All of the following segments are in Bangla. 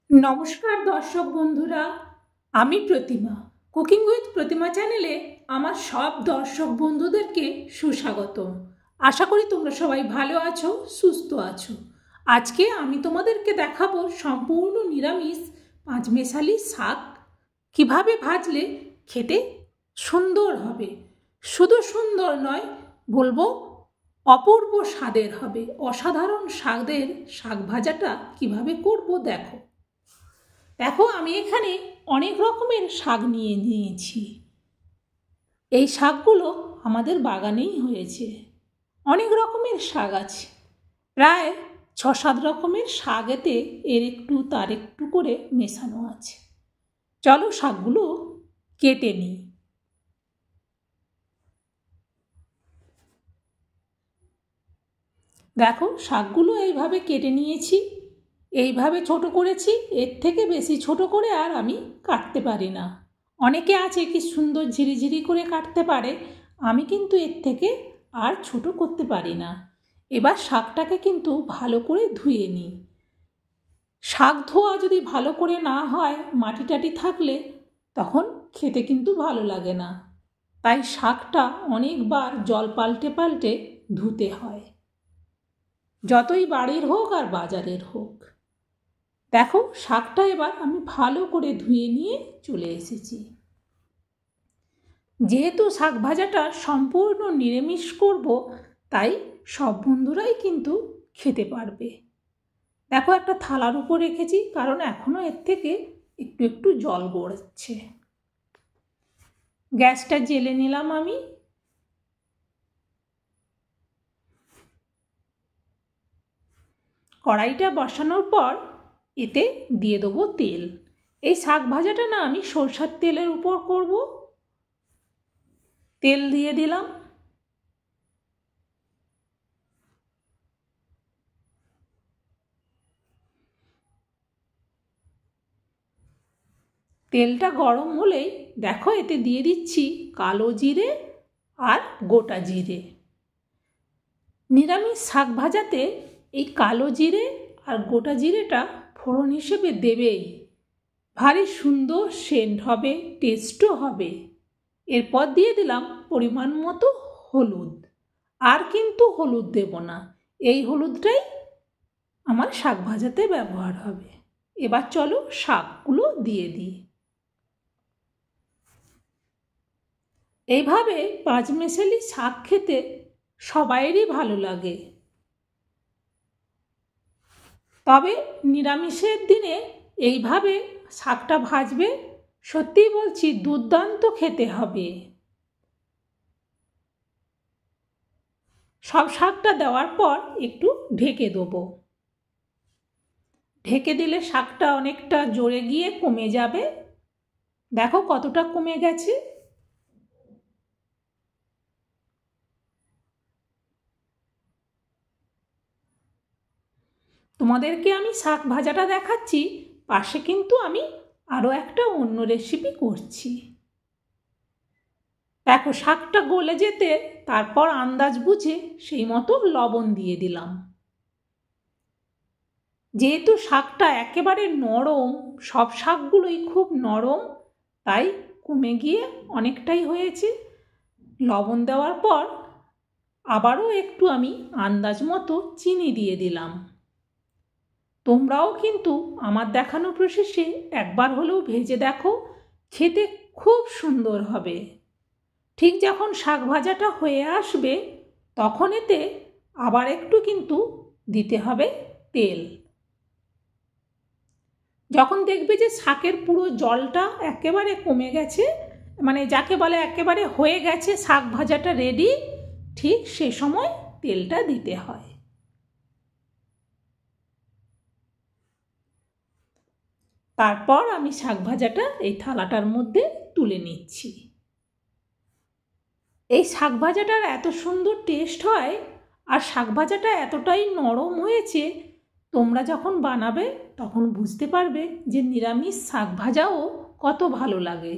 নমস্কার দর্শক বন্ধুরা, আমি প্রতিমা। কুকিং উইথ প্রতিমা চ্যানেলে আমার সব দর্শক বন্ধুদেরকে সুস্বাগতম। আশা করি তোমরা সবাই ভালো আছো, সুস্থ আছো। আজকে আমি তোমাদেরকে দেখাবো সম্পূর্ণ নিরামিষ পাঁচমেশালি শাক কিভাবে ভাজলে খেতে সুন্দর হবে। শুধু সুন্দর নয়, বলবো অপূর্ব স্বাদের হবে। অসাধারণ স্বাদের শাক ভাজাটা কিভাবে করব দেখো। আমি এখানে অনেক রকমের শাক নিয়েছি। এই শাকগুলো আমাদের বাগানেই হয়েছে। অনেক রকমের শাক আছে, প্রায় 6-7 রকমের শাক এতে এর একটু তার একটু করে মেশানো আছে। চলো শাকগুলো কেটে নিই। দেখো শাকগুলো এইভাবে কেটে নিয়েছি। এইভাবে ছোট করেছি, এর থেকে বেশি ছোট করে আর আমি কাটতে পারি না। অনেকে আছে কি সুন্দর ঝিরিঝিরি করে কাটতে পারে, আমি কিন্তু এর থেকে আর ছোট করতে পারি না। এবার শাকটাকে কিন্তু ভালো করে ধুয়ে নিই। শাক ধোয়া যদি ভালো করে না হয়, মাটি টাটি থাকলে তখন খেতে কিন্তু ভালো লাগে না। তাই শাকটা অনেকবার জল পাল্টে পাল্টে ধুতে হয়, যতই বাড়ির হোক আর বাজারের হোক। দেখো শাকটা এবার আমি ভালো করে ধুয়ে নিয়ে চলে এসেছি। যেহেতু শাক ভাজাটা সম্পূর্ণ নিরামিষ করব, তাই সব বন্ধুরাই কিন্তু খেতে পারবে। দেখো একটা থালার উপর রেখেছি, কারণ এখনও এর থেকে একটু একটু জল গড়াচ্ছে। গ্যাসটা জ্বেলে নিলাম আমি। কড়াইটা বসানোর পর এতে দিয়ে দেবো তেল। এই শাক ভাজাটা না আমি সরষের তেলের উপর করব। তেল দিয়ে দিলাম। তেলটা গরম হলেই দেখো এতে দিয়ে দিচ্ছি কালো জিরে আর গোটা জিরে। নিরামিষ শাক ভাজাতে এই কালো জিরে আর গোটা জিরেটা ফোড়ন হিসেবে দেবেই। ভারী সুন্দর সেন্ট হবে, টেস্টও হবে। এরপর দিয়ে দিলাম পরিমাণ মতো হলুদ। আর কিন্তু হলুদ দেব না, এই হলুদটাই আমার শাক ভাজাতে ব্যবহার হবে। এবার চলো শাকগুলো দিয়ে দিই। এইভাবে পাঁচমেশালি শাক খেতে সবাইয়েরই ভালো লাগে, তবে নিরামিষের দিনে এইভাবে শাকটা ভাজবে, সত্যি বলছি দুর্দান্ত খেতে হবে। সব শাকটা দেওয়ার পর একটু ঢেকে দেবো। ঢেকে দিলে শাকটা অনেকটা জোরে গিয়ে কমে যাবে। দেখো কতটা কমে গেছে। তোমাদেরকে আমি শাক ভাজাটা দেখাচ্ছি, পাশে কিন্তু আমি আরও একটা অন্য রেসিপি করছি। দেখো শাকটা গলে যেতে তারপর আন্দাজ বুঝে সেই মতো লবণ দিয়ে দিলাম। যেহেতু শাকটা একেবারে নরম, সব শাকগুলোই খুব নরম, তাই কমে গিয়ে অনেকটাই হয়েছে। লবণ দেওয়ার পর আবারও একটু আমি আন্দাজ মতো চিনি দিয়ে দিলাম। তোমরাও কিন্তু আমার দেখানো প্রসেসে একবার হলেও ভেজে দেখো, খেতে খুব সুন্দর হবে। ঠিক যখন শাক ভাজাটা হয়ে আসবে, তখন এতে আবার একটু কিন্তু দিতে হবে তেল। যখন দেখবে যে শাকের পুরো জলটা একেবারে কমে গেছে, মানে যাকে বলে একেবারে হয়ে গেছে, শাক ভাজাটা রেডি, ঠিক সে সময় তেলটা দিতে হয়। তারপর আমি শাক ভাজাটা এই থালাটার মধ্যে তুলে নিচ্ছি। এই শাক ভাজাটার এত সুন্দর টেস্ট হয়, আর শাক ভাজাটা এতটাই নরম হয়েছে, তোমরা যখন বানাবে তখন বুঝতে পারবে যে নিরামিষ শাক ভাজাও কত ভালো লাগে।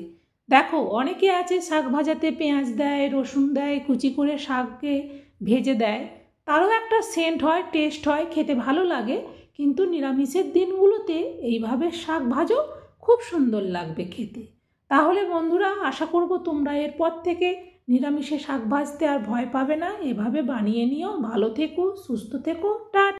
দেখো অনেকে আছে শাক ভাজাতে পেঁয়াজ দেয়, রসুন দেয়, কুচি করে শাককে ভেজে দেয়, তারও একটা সেন্ট হয়, টেস্ট হয়, খেতে ভালো লাগে। কিন্তু নিরামিষের দিনগুলোতে এইভাবে শাক ভাজো, খুব সুন্দর লাগবে খেতে। তাহলে বন্ধুরা, আশা করব তোমরা এরপর থেকে নিরামিষে শাক ভাজতে আর ভয় পাবে না। এভাবে বানিয়ে নিও। ভালো থেকো, সুস্থ থেকো, টাটা।